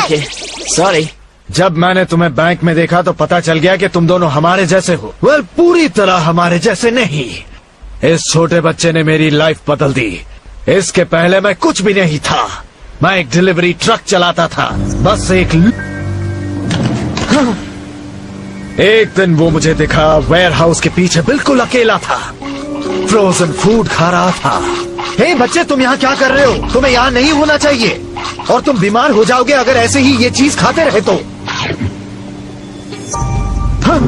Okay, sorry. जब मैंने तुम्हें बैंक में देखा तो पता चल गया कि तुम दोनों हमारे जैसे हो। वेल, पूरी तरह हमारे जैसे नहीं। इस छोटे बच्चे ने मेरी लाइफ बदल दी। इसके पहले मैं कुछ भी नहीं था। मैं एक डिलीवरी ट्रक चलाता था। बस एक दिन वो मुझे दिखा, वेयर हाउस के पीछे बिल्कुल अकेला था, फ्रोजन फूड खा रहा था। हे बच्चे, तुम यहाँ क्या कर रहे हो? तुम्हें यहाँ नहीं होना चाहिए और तुम बीमार हो जाओगे अगर ऐसे ही ये चीज खाते रहे तो। हाँ।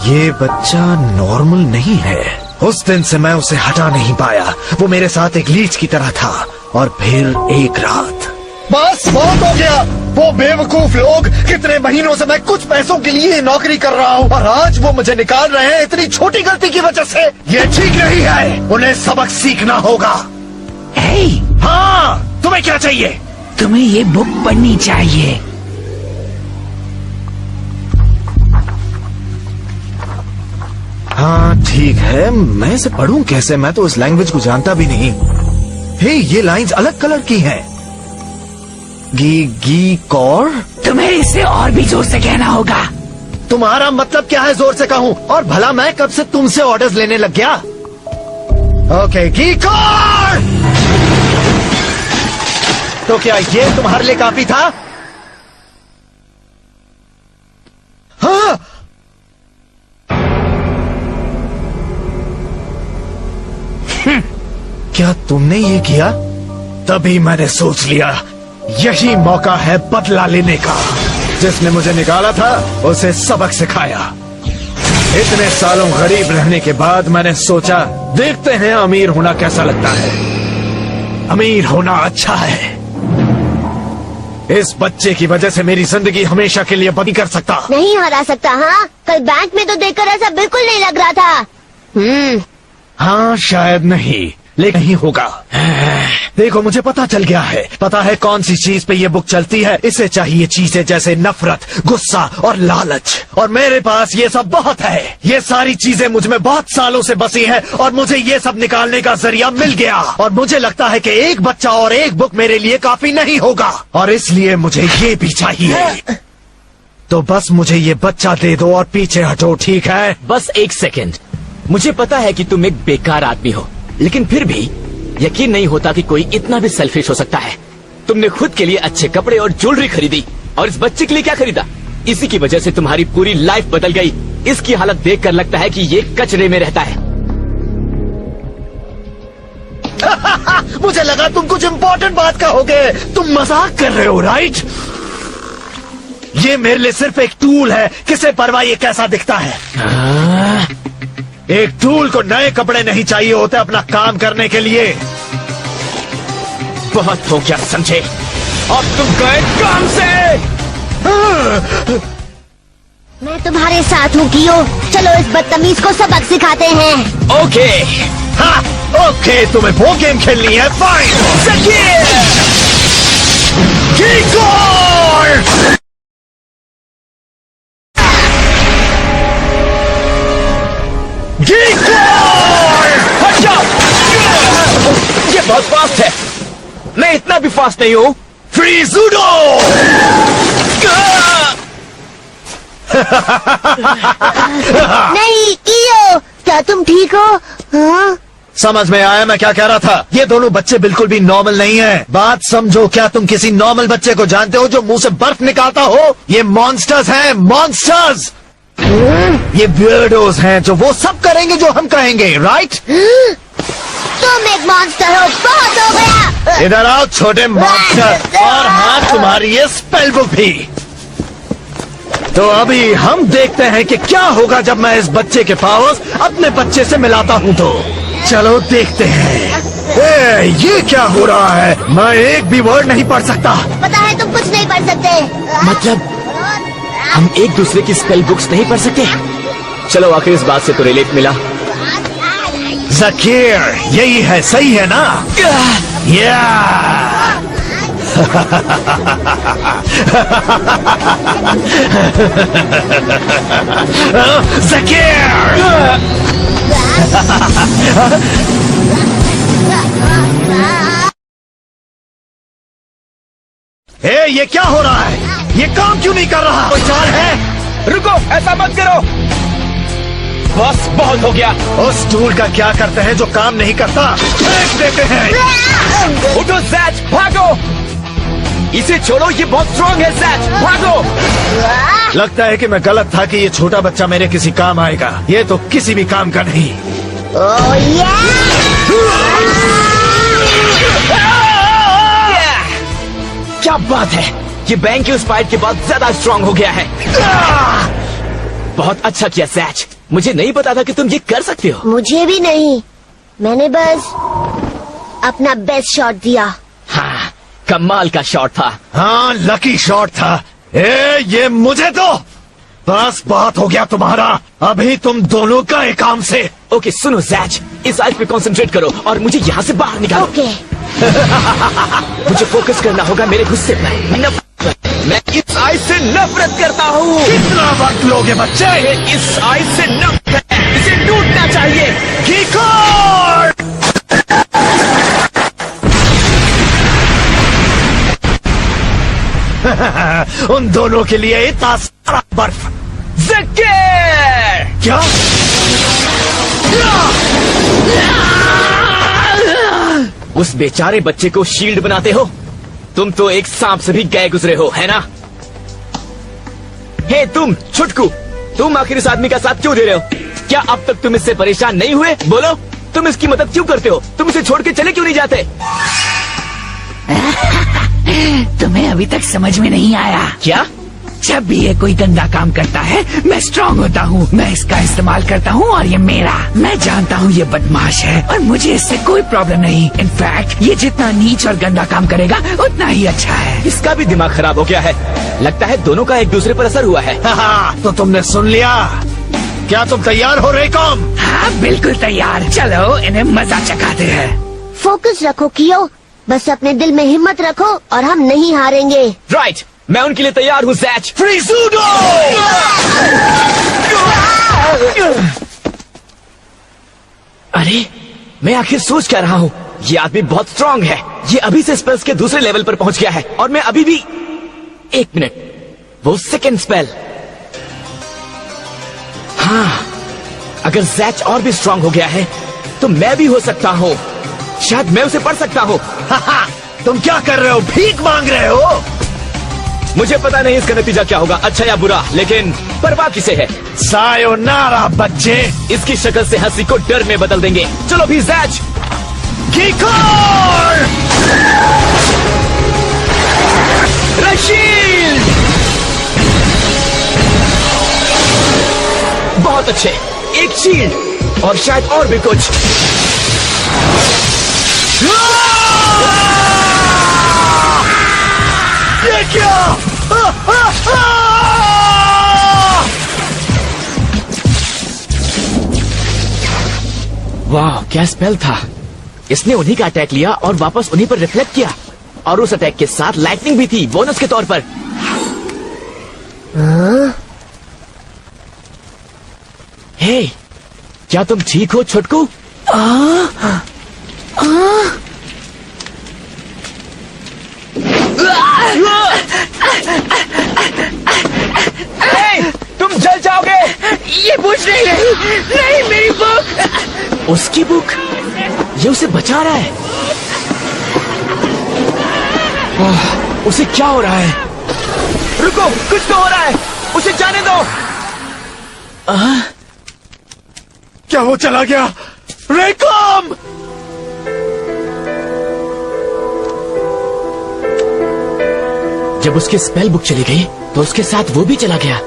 ये बच्चा नॉर्मल नहीं है। उस दिन से मैं उसे हटा नहीं पाया। वो मेरे साथ एक लीच की तरह था। और फिर एक रात, बस बहुत हो गया। वो बेवकूफ लोग, कितने महीनों से मैं कुछ पैसों के लिए नौकरी कर रहा हूँ और आज वो मुझे निकाल रहे हैं इतनी छोटी गलती की वजह से। ये ठीक नहीं है। उन्हें सबक सीखना होगा। हे, हाँ, तुम्हें क्या चाहिए? तुम्हें ये बुक पढ़नी चाहिए। हाँ ठीक है, मैं इसे पढ़ूं कैसे? मैं तो इस लैंग्वेज को जानता भी नहीं। हे, ये लाइंस अलग कलर की हैं। गी गी कौर। तुम्हें इसे और भी जोर से कहना होगा। तुम्हारा मतलब क्या है जोर से कहूं? और भला मैं कब से तुमसे ऑर्डर्स लेने लग गया? ओके, गी कौर। तो क्या ये तुम्हारे लिए काफी था? हाँ। क्या तुमने ये किया? तभी मैंने सोच लिया यही मौका है बदला लेने का। जिसने मुझे निकाला था उसे सबक सिखाया। इतने सालों गरीब रहने के बाद मैंने सोचा देखते हैं अमीर होना कैसा लगता है। अमीर होना अच्छा है। इस बच्चे की वजह से मेरी जिंदगी हमेशा के लिए बदल कर सकता। नहीं हरा सकता। हाँ, कल बैंक में तो देखकर ऐसा बिल्कुल नहीं लग रहा था। हाँ शायद नहीं, लेकिन नहीं होगा। देखो, मुझे पता चल गया है। पता है कौन सी चीज पे ये बुक चलती है? इसे चाहिए चीजें जैसे नफरत, गुस्सा और लालच। और मेरे पास ये सब बहुत है। ये सारी चीजें मुझ में बहुत सालों से बसी है और मुझे ये सब निकालने का जरिया मिल गया। और मुझे लगता है कि एक बच्चा और एक बुक मेरे लिए काफी नहीं होगा और इसलिए मुझे ये भी चाहिए। तो बस मुझे ये बच्चा दे दो और पीछे हटो, ठीक है? बस एक सेकेंड। मुझे पता है कि तुम एक बेकार आदमी हो, लेकिन फिर भी यकीन नहीं होता कि कोई इतना भी सेल्फिश हो सकता है। तुमने खुद के लिए अच्छे कपड़े और ज्वेलरी खरीदी और इस बच्चे के लिए क्या खरीदा? इसी की वजह से तुम्हारी पूरी लाइफ बदल गई। इसकी हालत देखकर लगता है कि ये कचरे में रहता है। मुझे लगा तुम कुछ इम्पोर्टेंट बात कहोगे। तुम मजाक कर रहे हो, राइट? ये मेरे लिए सिर्फ एक टूल है। किसे परवाह ये कैसा दिखता है? एक टूल को नए कपड़े नहीं चाहिए होते अपना काम करने के लिए। बहुत हो गया समझे। अब तुम गए काम से। मैं तुम्हारे साथ हूँ कियो। चलो इस बदतमीज को सबक सिखाते हैं। ओके। हाँ, ओके, तुम्हें वो गेम खेलनी है। फाइन। ये बहुत फास्ट है। मैं इतना भी फास्ट नहीं हूँ। फ्रीजूडो। नहीं कियो, क्या तुम ठीक हो? हाँ? समझ में आया मैं क्या कह रहा था। ये दोनों बच्चे बिल्कुल भी नॉर्मल नहीं हैं। बात समझो। क्या तुम किसी नॉर्मल बच्चे को जानते हो जो मुंह से बर्फ निकालता हो? ये मॉन्स्टर्स हैं, मॉन्स्टर्स। ये बियर्डोज हैं जो वो सब करेंगे जो हम कहेंगे, राइट? तुम एक मॉन्स्टर हो। बहुत हो गया। इधर आओ छोटे मॉन्स्टर। और हाँ, तुम्हारी ये स्पेल बुक भी। तो अभी हम देखते हैं कि क्या होगा जब मैं इस बच्चे के पावर्स अपने बच्चे से मिलाता हूँ। तो चलो देखते हैं। ये क्या हो रहा है? मैं एक भी वर्ड नहीं पढ़ सकता। पता है तुम कुछ नहीं पढ़ सकते। मतलब हम एक दूसरे की स्पेल बुक्स नहीं पढ़ सकते? चलो आखिर इस बात से तो रिलीफ मिला। ज़कीर, यही है, सही है ना? या ज़कीर। ये क्या हो रहा है? ये काम क्यों नहीं कर रहा? कोई चाल है? रुको, ऐसा मत करो। बस बहुत हो गया। उस टूल का क्या करते हैं जो काम नहीं करता? फेंक देते हैं। उठो जैच, भागो। इसे छोड़ो, ये बहुत स्ट्रॉन्ग है जैच, भागो। लगता है कि मैं गलत था कि ये छोटा बच्चा मेरे किसी काम आएगा। ये तो किसी भी काम का नहीं। क्या बात है, ये बैंक के उस फाइट के बाद ज्यादा स्ट्रॉन्ग हो गया है। बहुत अच्छा किया जैच, मुझे नहीं पता था कि तुम ये कर सकते हो। मुझे भी नहीं, मैंने बस अपना बेस्ट शॉट दिया। हाँ, कमाल का शॉट था। हाँ, लकी शॉट था। ये मुझे तो बस बहुत हो गया तुम्हारा। अभी तुम दोनों का एक काम से। ओके सुनो जैच, इस आइस पे कंसंट्रेट करो और मुझे यहाँ से बाहर निकालो। ओके। मुझे फोकस करना होगा मेरे गुस्से पर। मैं इस आइस से नफरत करता हूँ। कितना वक्त लोगे बच्चे? इस आइस से नफरत है, इसे टूटना चाहिए। उन दोनों के लिए इतना सारा बर्फ। ज़कीर! क्या? उस बेचारे बच्चे को शील्ड बनाते हो? तुम तो एक सांप से भी गए गुजरे हो, है ना? हे तुम छुटकू, तुम आखिर इस आदमी का साथ क्यों दे रहे हो? क्या अब तक तुम इससे परेशान नहीं हुए? बोलो, तुम इसकी मदद क्यों करते हो? तुम इसे छोड़ के चले क्यों नहीं जाते? तुम्हें अभी तक समझ में नहीं आया क्या? जब भी ये कोई गंदा काम करता है, मैं स्ट्रांग होता हूँ, मैं इसका इस्तेमाल करता हूँ और ये मेरा। मैं जानता हूँ ये बदमाश है और मुझे इससे कोई प्रॉब्लम नहीं। इनफैक्ट ये जितना नीच और गंदा काम करेगा उतना ही अच्छा है। इसका भी दिमाग खराब हो गया है। लगता है दोनों का एक दूसरे पर असर हुआ है। तो तुमने सुन लिया। क्या तुम तैयार हो रेकॉम? हाँ बिल्कुल तैयार। चलो इन्हें मजा चखाते हैं। फोकस रखो कियो, बस अपने दिल में हिम्मत रखो और हम नहीं हारेंगे। राइट, मैं उनके लिए तैयार हूँ जैच। फ्रीज़ूडो! अरे, मैं आखिर सोच क्या रहा हूँ? ये आदमी बहुत स्ट्रांग है। ये अभी से स्पेल्स के दूसरे लेवल पर पहुंच गया है और मैं अभी भी। एक मिनट, वो सेकंड स्पेल। हाँ, अगर जैच और भी स्ट्रांग हो गया है तो मैं भी हो सकता हूँ। शायद मैं उसे पढ़ सकता हूँ। तुम क्या कर रहे हो? भीख मांग रहे हो? मुझे पता नहीं इसका नतीजा क्या होगा, अच्छा या बुरा, लेकिन परवाह किसे है। सायोनारा बच्चे। इसकी शक्ल से हंसी को डर में बदल देंगे। चलो भी जैच। कीकोर! रशील! बहुत अच्छे, एक शील्ड और शायद और भी कुछ। ये क्या? वाह, क्या स्पेल था। इसने उन्हीं का अटैक लिया और वापस उन्हीं पर रिफ्लेक्ट किया और उस अटैक के साथ लाइटनिंग भी थी बोनस के तौर पर। हे, क्या तुम ठीक हो छुटकू? हे, तुम जल जाओगे। ये बुक नहीं मेरी बुक। उसकी बुक, ये उसे बचा रहा है। उसे क्या हो रहा है? रुको, कुछ तो हो रहा है, उसे जाने दो। क्या वो चला गया? रेकॉम! जब उसकी स्पेल बुक चली गई तो उसके साथ वो भी चला गया।